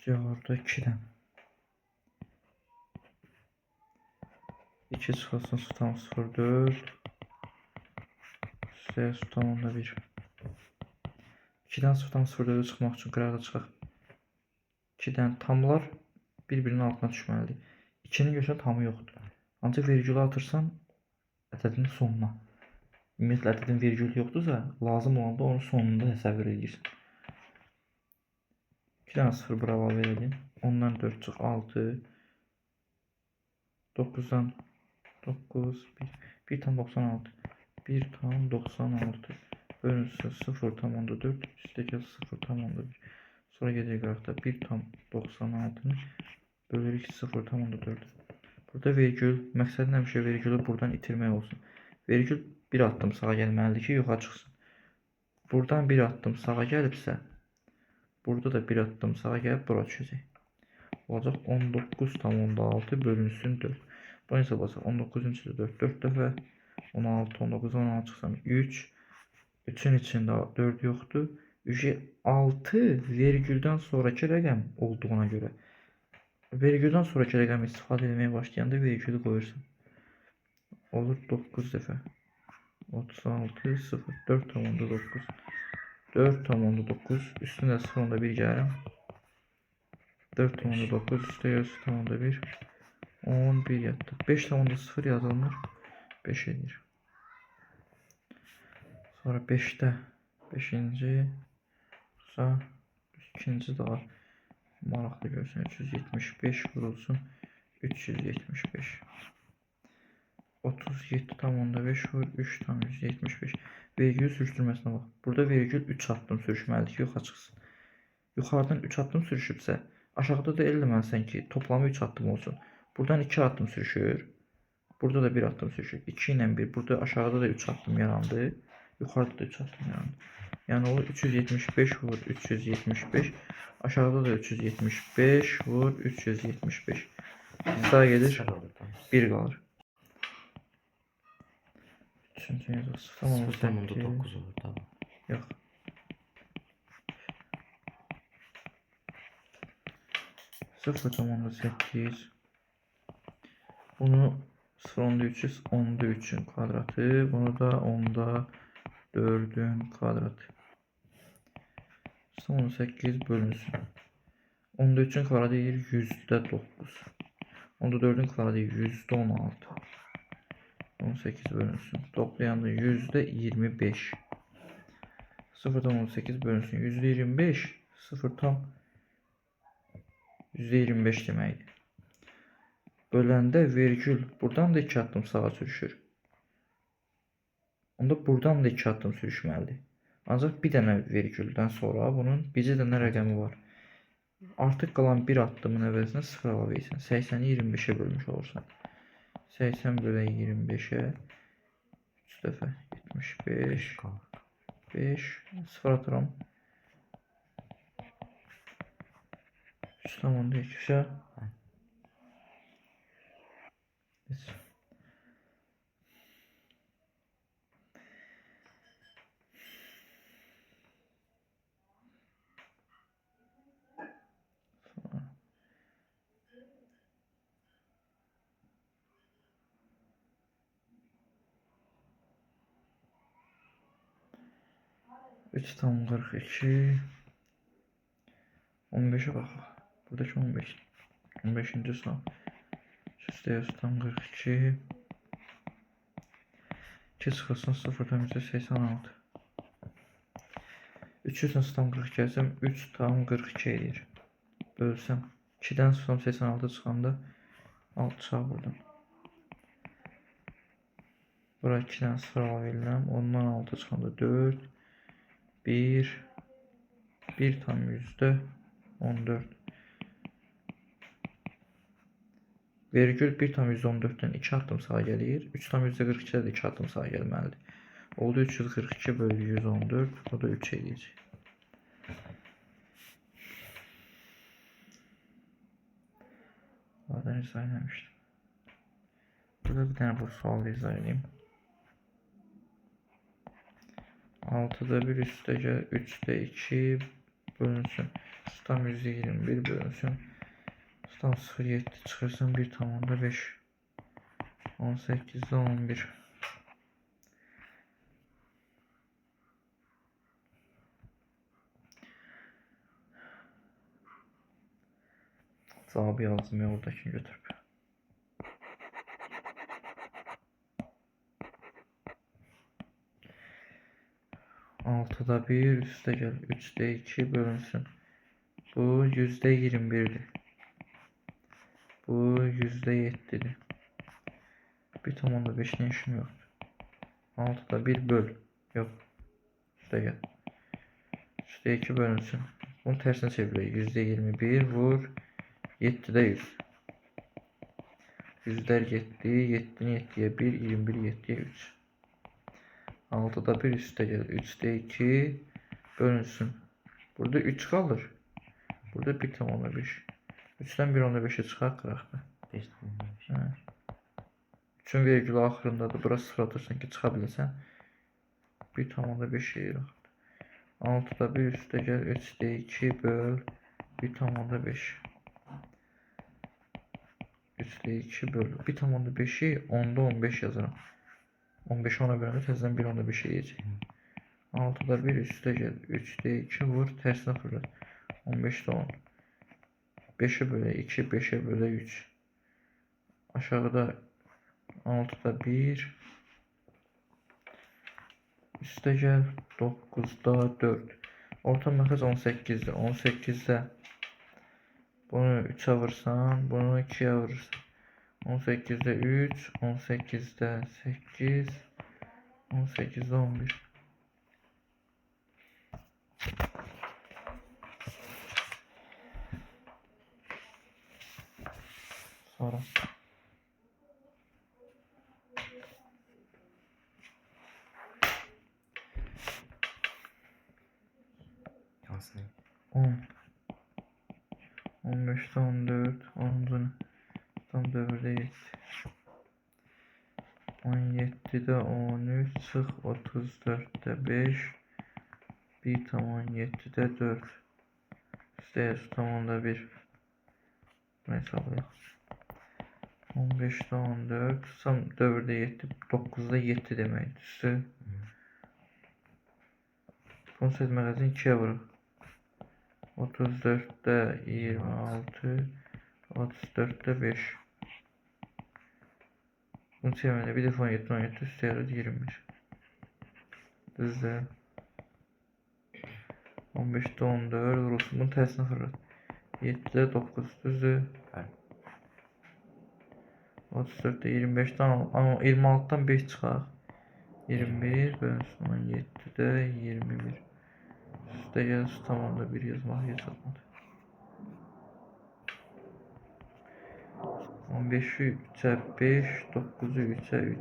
Orada 2'den. 2 çıxılsın su tam 0,4. Üstəyə su tam onda 1. 2'dən su tam 0,4 çıxmaq üçün qıraqda çıxaq. 2'dən tamlar bir-birinin altına düşməlidir. 2'nin görsən tamı yoxdur. Ancaq vergülü atırsan ədədin sonuna. Ümumiyyətlə ədədin vergülü yoxdursa, lazım olanda onun sonunda təsəvvür edirsən. 2'dən 0 bura əlavə edelim. 10'dan 4 çıx 6. 9'dan 9 1 tam 96. 1 tam 96 bölünsün 0 tam onda 4 üstteki 0 tam onda 1. Sonra geriye qıraqda 1 tam 96'nı bölürük 0 tam onda 4. Burada vergül, məqsədin həmişə vergülü buradan itirmək olsun. Vergül bir addım sağa gəlməlidir ki, yuxarı çıxsın. Buradan bir addım sağa gəlibsə, burada da bir addım sağa gəlib bura düşəcək. Olacaq 19 tam onda 6 bölünsün 4. Bu necə olacaq? 19'un içində 4 dəfə 16, 19, 16 çıxsam 3. 3'ün içində 4 yoxdur. 6 vergüldən sonraki rəqəm olduğuna görə. Vergüldən sonraki rəqəmi istifadə etməyə başlayanda vergülü qoyursan. Olur 9 dəfə. 36, 0, 4 tam onda 9. 4 tam onda 9. Üstündə 0 onda 1 gəlirəm. 4 tam onda 9. Üstə 0 tam onda 1. 11 yaptı. 5 tam onda 0 yazılır. 5 edir. Sonra 5'te 5. Sağ 2. daha maraqlı görsün. 375 vurulsun. 375. 37 tam onda 5 vur. 3 tam 175. Vergül sürüşdürməsinə bax. Burada vergül 3 addım sürüşməlidir ki, yuxarı çıxsın. Yuxarıdan 3 addım sürüşübsə, aşağıda da eləməlisən ki, toplamı 3 addım olsun. Buradan 2 addım sürüşür. Burada da 1 addım sürüşür. 2 ilə 1. Burada aşağıda da 3 addım yarandı. Yukarıda da 3 addım yarandı. Yani olur 375 vur 375. Aşağıda da 375 vur 375. Daha gelir 1 kalır. Üçüncü yazısı tamam. Tam onda 9 olur tamam. Yok. Sıfır tam onda 8. Bunu 0 onda 300 onda 3'ün kvadratı. Bunu da onda 4'ün kvadratı. 18 bölünsün. Onda 3'ün kvadratı %9. Onda 4'ün kvadratı %16. 18 bölünsün. Toplayanda %25. 0'dan 18 bölünsün. %25. 0 tam %25 deməkdir. Böləndə vergül buradan da 2 addım sağa sürüşür. Onda buradan da 2 addım sürüşməlidir. Ancaq bir dənə vergüldən sonra bunun bircə dənə rəqəmi var. Artıq qalan bir addımın əvəzinə 0 əlavə etsən. 80'i 25'e bölmüş olursan. 80 bölü 25'e 3 dəfə 75 5 0 atıram. 3 tam onda 2'şə 3 tam 42 15'e bak. Buradaki 15. 15. sınav. Üstəyə tam 42 2 çıxılsın 0 tam 86. 300'ün tam 42 gəlsəm 3 tam 42 edir. Bölsəm 2'dən tam 86 çıxanda 6 çıxaq buradan. Bura 2'dən 0 əlavə edirəm. Ondan 6 çıxanda 4 1 tam %14. Vergül 1 tam %14'ten 2 addım sağa gəlir. 3 tam %42'də də 2 addım sağa gəlməlidir. Oldu 342 bölü 114. O da 3 edəcək. Buradan izah eləmişdim. Burada bir tane bu sualı izah edeyim. 6'da 1 üstte 3'te 2 bölünsün. Tam %21 bölünsün. Tam 0,7 çıxırsın 1,5. 18'de 11. Cevabı yazdım ya oradakini götürüp. 6'da 1 üste gel. 3'de 2 bölünsün. Bu %21'dir. Bu %7'dir. 1,5 ne işim yoktur. 6'da 1 böl. Yok. Üste gel. 3'de 2 bölünsün. Bunun tersine çevireyim. %21 vur. 7'de 100. Yüzler 7. 7'nin 7'ye 1. 21 7'ye 3. 6'da 1 üste gel. 3'te 2 bölünsün. Burada 3 kalır. Burada 1,5. 3'ten 1,5'e çıxar qıraqda. 5,5. 3'ün vergülü axırındadır. Bura 0 atırsan ki çıxa bilirsən. 1,5 yeyir. 6'da 1 üste gel. 3'te 2 böl. 1,5. 3'te 2 böl. 1,5'i 10'da 15 yazarım. 15'i 10'a böləndə təzədən 1,5'e yiyəcək. 6'da 1 üste gel. 3'te 2 vur. Tersine fırlat. 15'de 10. 5'e bölə 2. 5'e bölə 3. Aşağıda 6'da 1. Üste gel. 9'da 4. Orta məxrəc 18'de. 18'de bunu 3'e vursan. Bunu 2'ye vurursan. 18'de 3. 18'de 8. 18'de 11. Sonra Yansın. 10. 15'te 14. 10'dan tam 4'e 7. 17'de 13. Çıx 34'te 5. 1,7'de 4. Üstəyə su tamamda 1. Bunu hesablayaq. 15'de 14. Tam 4'de 7. 9'da 7 deməkdir. Üstü. Bunu söz məqazin 2'ye vurur. 34'de 26. 34'de 5. Bunu çevirmədə bir dəfə 17, 17 üstə yarır 21. Düzdür. 15'de 14 vurulsun. Bunun tərsine fırlat. 7'de 9 düzdür. 34'de 25'den 26'dan 5 çıxaq. 21 bölünsün 17'de 21. Üstə gəl su tamamda 1 yazmaq hesabladı. 15'i 3'e 5, 9'u 3'e 3.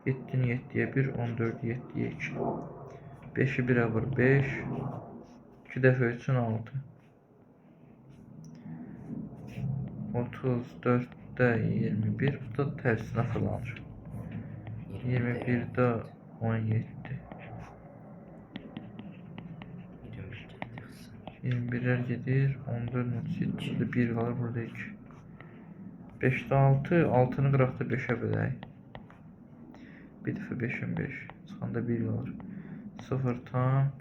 7'ni 7'ye 1, 14'ü 7'ye 2. 5'i 1'e vur 5. 2 dəfə 3'ün 6. 34'de 21. Bu da tersine fırlanır. 21'de 17. 21'ler gedir. 14 37'de 1 kalır. Burada 2. 5'te 6. 6'nı qıraqda 5'e bölək. Bir dəfə 5'in 5. Çıxanda 1 kalır. 0 tam.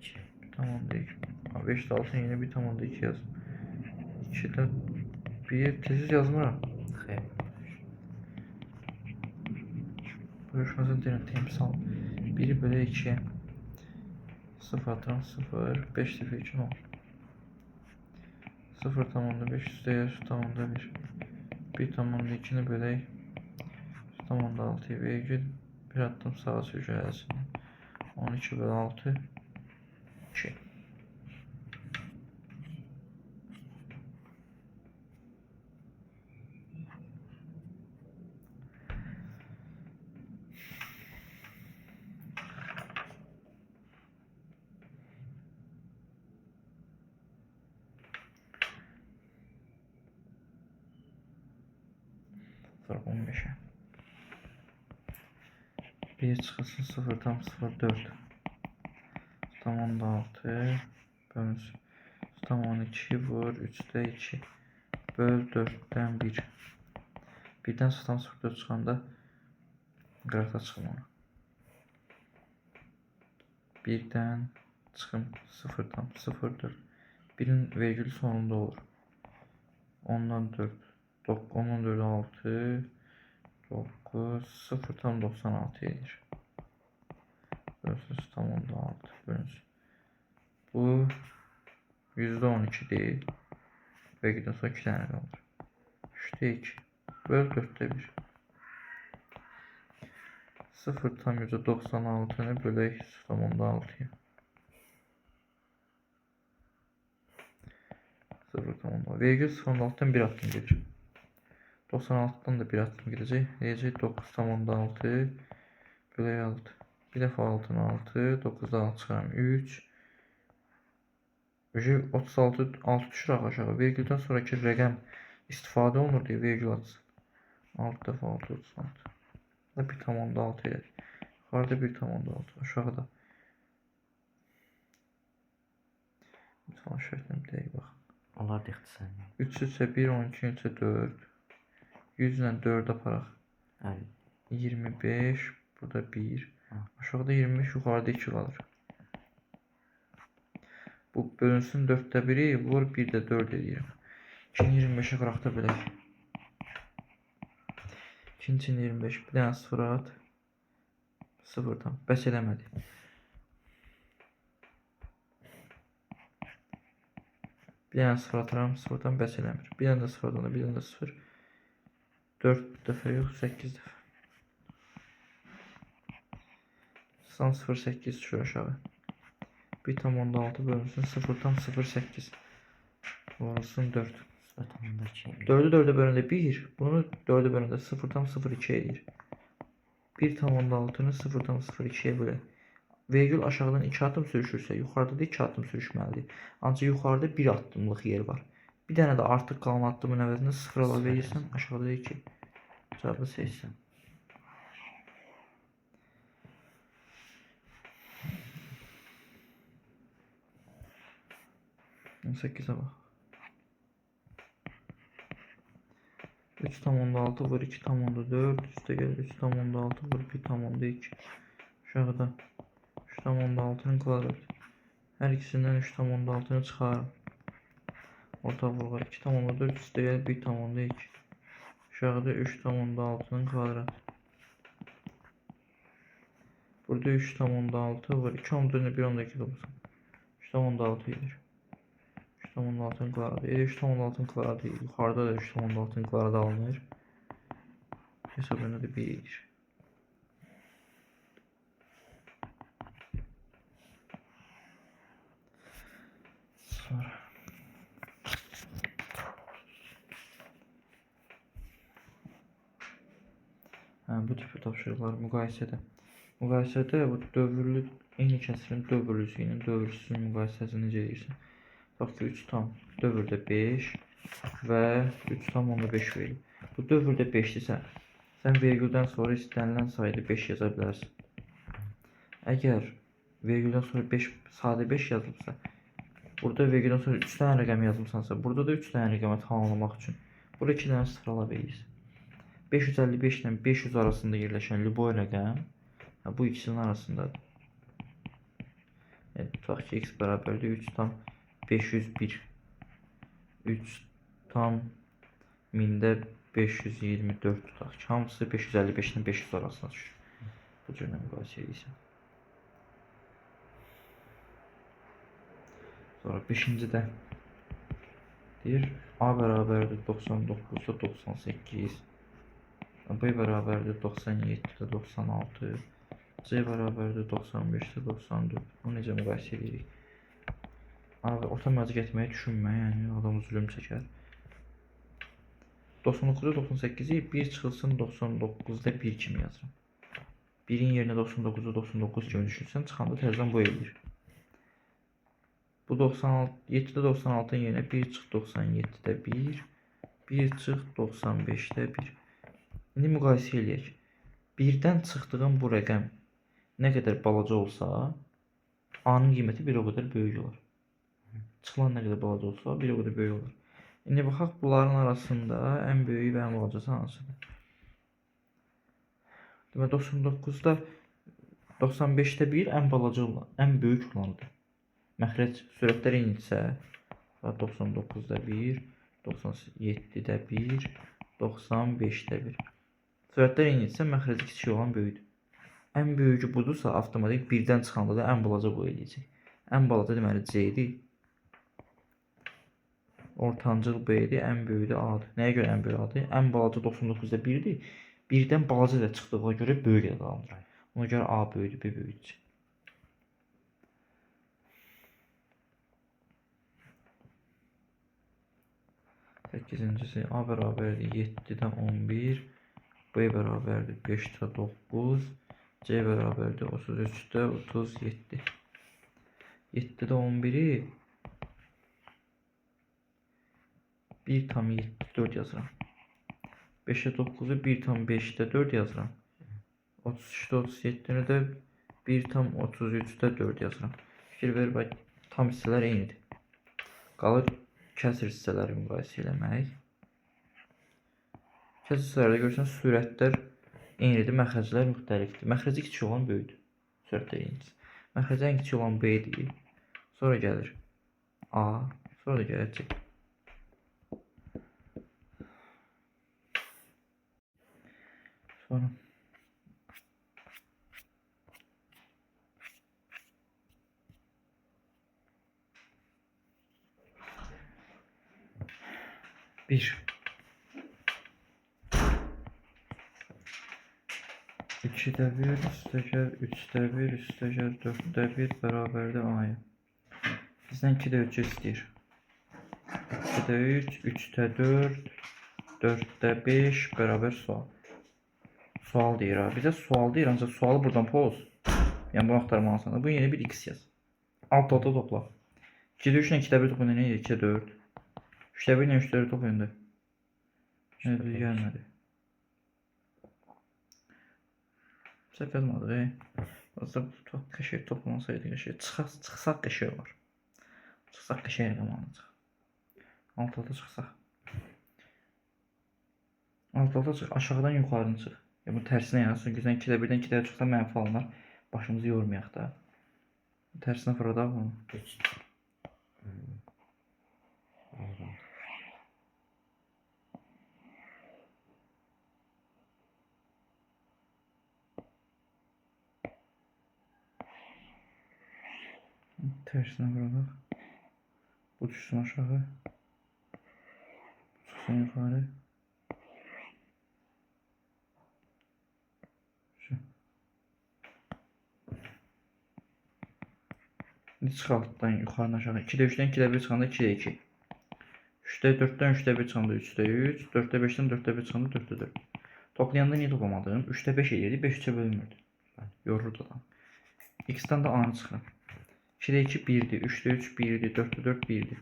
2. Tamam değil. 5'te 6'nı yine 1,2 yaz. 2'de 1 tez yazmıram. Xeyr. Bölüşməsin deyirəm temsal. 1'i bölə 2'ye. 0 atıram 0. 5 dəfə 2 olur. 0 tamamda 5 üstəyə su tamamda 1. 1 tamamda 2'ni bölək. Su tamamda 6'ya vergül. Bir addım sağa sürəcəksin. 12 bölü 6. 2. Sonra 15'e. 1 çıxılsın 0 tam 0 4. Tamam da 6. bölünsün. Tam 12 vur 3'də 2 böl 4'dən 1. 1'dən tam 0 çıxanda qıraqda çıxım ona. 1'dən çıxım 0'dan 0'dır. 1'in vergül sonunda olur. 10'dan 4 10'dan 4 6 9 0 tam 96 edir. Bölünsün tam 16 bölünsün. Bu %12 değil. Vergüldən sonra 2 tane kalır. 3'də 2 böl 4'də 1. 0 tam %96'nı bölək 0 tam 16'ya. 0 tam 16. Vergül 0.6'dan 1 addım gelir. 96'dan da 1 addım gidecek. Deyəcək 9 tam 16 bölək 6. Bir dəfə 6'nın 6 9'da 6 çıxaram 3. 36 6 düşür aşağı. Vergüldən sonraki rəqəm istifadə olunur deyə vergül atsın. 6 dəfə 6 36. 1 tam 6 edir. Yuxarıda 1 tam 6 aşağıda. Lütfen şərtlə bir dəqiq bax. Onlar da ixtisarlı. 3 isə 1 12 isə 4. 100 ilə 4 aparaq. Bəli. 25 burada 1. Aşağıda 25 yuxarıda 2 qalır. Bu bölünsün 4'də 1'i vur 1'də 4 edirəm. 2'ni 25'e qıraqda bölək. 2'ni 25 bir dənə 0 at. 0'dan bəs eləmədi. Bir dənə 0 atıram 0'dan bəs eləmir. Bir dənə də 0'dan da bir dənə də 0. 4 dəfə yox 8 dəfə. Son 0.8 düşür aşağı. 1 tam 16 bölünsün 0 tam 0.8 vurulsun 4. 4'ü 4'e bölündə 1. Bunu 4'e bölündə 0 tam 0.2 edir. 1 tam 16'nı 0 tam 0.2'ye bölək. Vergül aşağıdan 2 adım sürüşürsə yuxarıda da 2 adım sürüşməlidir. Ancaq yuxarıda 1 addımlıq yer var. Bir dənə də artıq qalan addımın əvəzində 0 əlavə edirsən aşağıda 2. Cavabı seçsən. 18'e bak. 3 tam 16 vur 2 tam 4 üstte gelir 3 tam 16 vur 1 tam 2 aşağıda 3 tam 16'nın kvadratı her ikisinden 3 tam 16'nı çıkarım orta vurga 2 tam 4 üstte gelir 1 tam 2 aşağıda 3 tam 16'nın kvadratı burada 3 tam 16 var 2 14'üne 1 12 olsun 3 tam 16 gelir 3 tam 16'nın kvadratı 3 tam 16'nın kvadratı yukarıda da 3 tam 16'nın kvadratı alınır hesabına da 1 gelir. Sonra bu tip tapşırıqlar müqayisədə bu dövürlü eyni kəsirin dövürlüsü ilə dövürsüzün müqayisəsini necə edirsən? Bax ki 3 tam dövürdə 5 və 3 tam onda 5 verir. Bu dövürdə 5'dirsə sən vergüldən sonra istənilən sayda 5 yaza bilərsən. Əgər vergüldən sonra 5 sadə 5 yazılıbsa burada vergüldən sonra 3 dənə rəqəm yazılmışsa burada da 3 dənə rəqəmə tamamlamaq üçün burada 2 dənə sıfır ala verirsən. 555 ilə 500 arasında yerləşən любой rəqəm bu ikisinin arasındadır. Tutaq ki x bərabərdir 3 tam 501 3 tam 1000'də 524 tutaq ki hamısı 555 ilə 500 arasında düşür. Bu cürlə müqayisə edirsən. Sonra 5-cidə deyir A bərabərdir 99'da 98 B bərabərdir 97'də 96 C bərabərdir 95'də 94 bunu necə müqayisə edirik? Abi otomatik etməyi düşünmə, yəni adam zulüm çəkər 99'da 98'i 1 çıxılsın 99'da 1 kimi yazıram 1'in yerinə 99'da 99 kimi düşünsən çıxanda təzədən bu edilir bu 7'də 96'ın yerinə 1 çıx 97'də 1 1 çıx 95'də 1 İndi müqayisə eləyək 1'dən çıxdığım bu rəqəm nə qədər balaca olsa A'nın qiyməti bir o qədər böyük olur Çıxılan nə qədər balaca olsa, bir o qədər böyük olur. İndi baxaq bunların arasında ən böyüyü və ən balacası hansıdır? Demək 99-da 95-də 1 ən balaca olan, ən böyük olandır. Məxrəc sürətlər eynidirsə, 99-da 1, 97-də 1, 95-də 1. Sürətlər eynidirsə, məxrəci kiçik olan böyükdür. Ən böyüyü budursa, avtomatik 1-dən çıxanda da ən balaca bu eləyəcək. Ən balaca deməli C-dir. Ortancıl B-dir, ən böyüyü də A-dır. Nəyə görə ən böyük A-dır? Ən balaca 99-da 1-dir. 1-dən balaca da çıxdığına görə böyük də qalır. Ona görə A böyüdür, B böyüdür. Səkizincisi A bərabərdir 7-də 11, B bərabərdir 5-də 9, C bərabərdir 33-də 37. 7-də 11-i 1,7 yazıram. 5'e 9'u 1,5'te 4 yazıram. 33'te 37'ni də 1,33'te 4 yazıram. Fikir ver, bax, tam hissələr eynidir. Qalır kəsir hissələri müqayisə eləmək. Kəsir hissələrdə görürsən, sürətlər eynidir, məxrəclər müxtəlifdir. Məxrəci kiçik olan böyükdür. Sürətlər eynidir. Məxrəci ən kiçik olan B-dir. Sonra gəlir A, sonra da gəlir C. Sonra bir 2'də 1 üstəgəl 3'də 1 üstəgəl 4'də 1 bərabərdir A-ya. Bizdən 2'də 3 istəyir. 2'də 3, 3'də 4, 4'də 5 bərabər sual. Sual deyir ha. Bizə sual deyir, ancaq sualı buradan poz. Yəni bunu axtarmalısan. Bu yeni bir x yaz. Alt alta topla. 2'də 3 ilə 2'də 1 toplayanda nə edir? 2'də 4. 3'də 1 ilə 3'də 4 toplayanda. Nə düz gəlmədi. Səhv yazmadıq. Aslında qəşəng toplansaydı qəşəng. Çıxsaq qəşəng var. Çıxsaq qəşəng rəqəm alınacaq. Alt alta çıxsaq. Alt alta çıx. Aşağıdan yuxarı çıx. Ya bu tərsinə yazsın. Güzən 2'də 1-dən 2'də çıxsa mənfi alınar. Başımızı yormayaq da. Tərsinə fırladaq bunu. Tərsinə fırladaq. Bu düşsün aşağı. Çıxsın yuxarı. Çıx altdan yuxarı aşağı. 2'də 3'dən 2'də 1 çıxanda 2'də 2. 3'də 4'dən 3'də 1 çıxanda 3'də 3. 4'də 5'dən 4'də 1 çıxanda 4'də 4. Toplayanda niyə toplamadın? 3'də 5 edirdi, 5 3'ə bölünmürdü. Yorurdu adam. X-dan da A-nı çıxıram. 2'də 2 1'dir, 3'də 3 1'dir, 4'də 4 1'dir.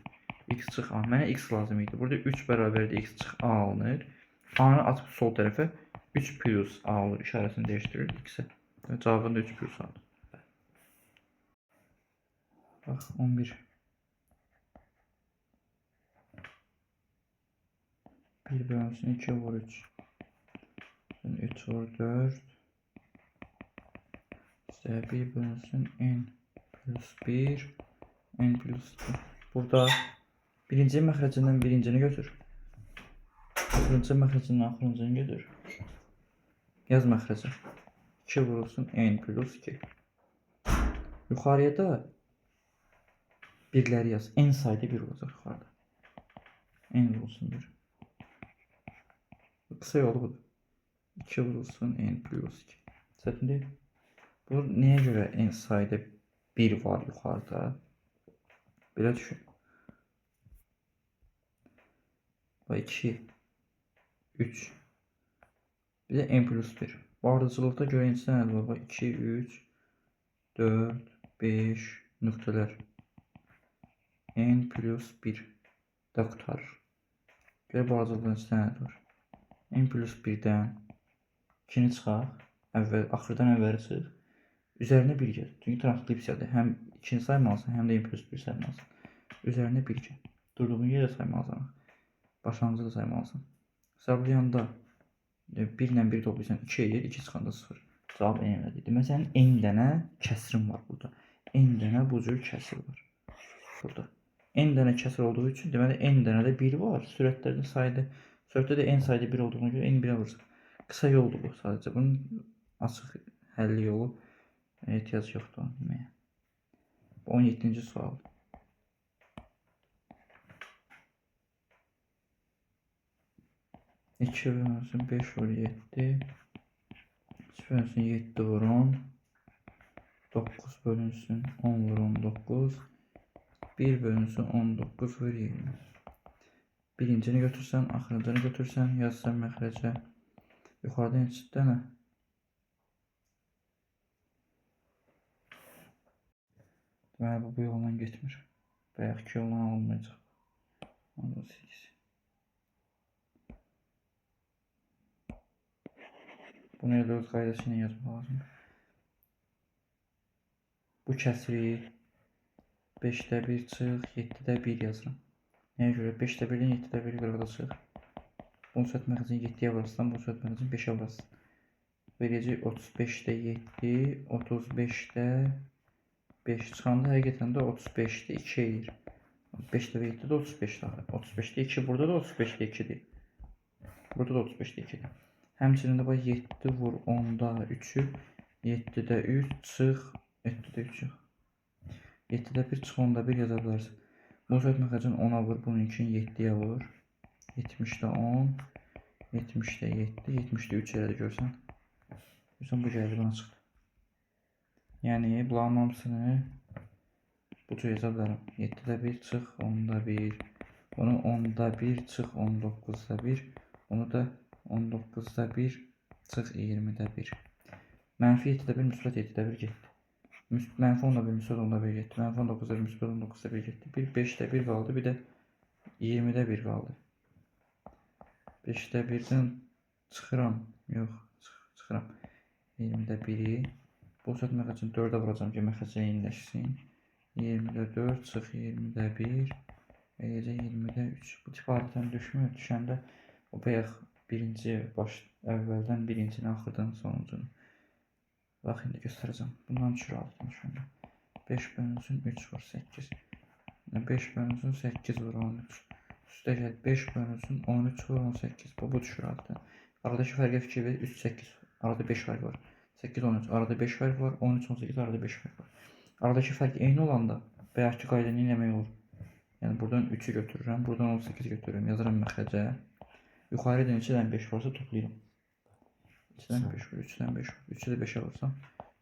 X çıx A. Mənə X lazım idi. Burada 3 bərabərdir X çıx A alınır. A-nı atıb sol tərəfə 3 plus A olur. İşarəsini dəyişdirir X-ə. Cavabında 3 plus A-dır. Bax 11. 1 bölünsün 2 vur 3. 3 vur 4. İşte 1 bölünsün n plus 1. N plus 2. Burada birinci məxrəcindən birincini götür. Axırıncı məxrəcindən axırıncını götür. Yaz məxrəci. 2 vurulsun n plus 2. Yuxarıya da birləri yaz. N sayda 1 olacaq yuxarıda. N vurulsun 1. Kısa yolu budur. 2 vurulsun n plus 2. Çətin deyil. Bu nəyə görə n sayda 1 var yuxarıda? Belə düşün. 2, 3. Bir də n plus 1. Bu ardıcılıqda görüntüsü nədir var? 2, 3, 4, 5 nöqtələr. N plus 1 də qutarır. Görə bu ardıcılıqda nədir var? N plus 1'dən 2'ni çıxaq. Axırdan əvvəli çıx. Üzərinə 1 gəl. Çünki transkript həm 2'ni saymalısın, həm də n plus 1 saymalısın. üzərinə 1 gəl. Durduğun yerə saymalısan. Başlanğıcı da saymalısan. Hesablayanda 1 ilə 1 toplayırsan 2 edir, 2 çıxanda 0. Cavab n-dir. Demək sənin n dənə kəsirin var burada. N dənə bu cür kəsir var. Burada. N dənə kəsir olduğu üçün deməli n dənə də 1 var. Sürətlərin sayıda, sürətdə də n sayda 1 olduğuna görə n 1-ə vuracaq. Qısa yoldur bu sadəcə. Bunun açıq həlli yolu ehtiyac yoxdur onu deməyə. 17-ci sual. 2 bölünsün 5 vur 7. 3 bölünsün 7 vur 10. 9 bölünsün 10 vur 19. 1 bölünsün 19 vur 20. Birincini götürsən, axırıncını götürsən, yazsan məxrəcə. Yuxarıda neçə dənə? Deməli, bu yolla getmir. Bayaqki yolla alınmayacaq. 18. Bunu elə öz qaydası ilə yazmaq lazımdır. Bu kəsiri 5-də 1 çıx, 7-də 1 yazıram. Nəyə görə? 5-də 1-dən 7-də 1 qıraqda çıx. Bunu söhbət məxrəcini 7-yə vurasın, bunu söhbət məxrəcini 5-ə vurasın. Verəcək 35-də 7, 35-də 5 çıxanda həqiqətən də 35-də 2 edir. 5-də 7-də 35-də. 35-də 2, burada da 35-də 2-dir. Burada da 35-də 2-dir. Həmçinin də 7 vur 10-da 3-ü, 7-də 3 çıx, 7-də 3 çıx. 7-də 1 çıx, 10-da 1 yaza bilərsən. Bu söhbət məxrəcini 10-a vur, bunun üçün 7-yə vur. 70-də 10, 70-də 7, 70-də 3 elədi görsən. Görsən bu gəldi buna çıxdı. Yəni bunların hamısını bu cür yaza bilərəm. 7-də 1 çıx, 10-da 1. Bunu 10-da 1 çıx, 19-da 1. Bunu da 19-da 1 çıx, 20-də 1. Mənfi 7-də 1, müsbət 7-də 1 getdi. Mənfi 10-da 1, müsbət 10-da 1 getdi. Mənfi 19-da 1, müsbət 19-da 1 getdi. Bir 5-də 1 qaldı, bir də 20-də 1 qaldı. 5-də 1-dən çıxıram. Yox, çıxıram. 20-də 1-i. Bu söhbət məxrəcini 4-ə vuracam ki, məxrəcə eyniləşsin. 20-də 4 çıx, 20-də 1. Eləcə 20-də 3. Bu tip adətən düşmür. Düşəndə o bayaq birinci əvvəldən birincini, axırdan sonuncunu. Bax, indi göstərəcəm. Bundan düşür altdan düşəndə. 5 bölünsün 3 vur 8. 5 bölünsün 8 vur 13. Üstə gəl 5 bölünsün 13 vur 18. Bu düşür altdan. Aradakı fərqə fikir ver. 3 8. Arada 5 fərq var. 8 13. Arada 5 fərq var. 13 18. Arada 5 fərq var. Aradakı fərq eyni olanda bayaqki qayda nə eləmək olur? Yəni buradan 3-ü götürürəm. Buradan 18 götürürəm. Yazıram məxrəcə. Yuxarıda neçədən 5 varsa toplayıram. 3-dən 5 vur, 3-dən 5 vur. 3-ü də 5-ə vursam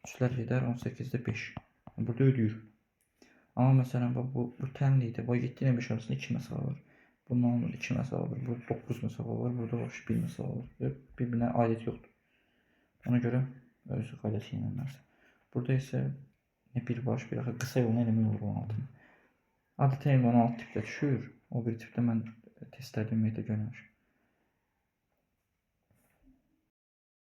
3-lər gedər, 18-də 5. Burada ödəyir. Amma məsələn, bu tənlikdə, bu 7 ilə 5 arasında 2 məsafə var. Bundan 2 məsafə var, burada 9 məsafə var, burada 1 məsafə var. Bir-birinə aidət yoxdur. Ona görə özü qaydası ilə mənsə. Burada isə bir baş, bir axı qısa yolunu eləmək olur 16-nı. Adətən 16 tipdə düşür. O bir tipdə mən testlərdə ümumiyyətlə görməmişim.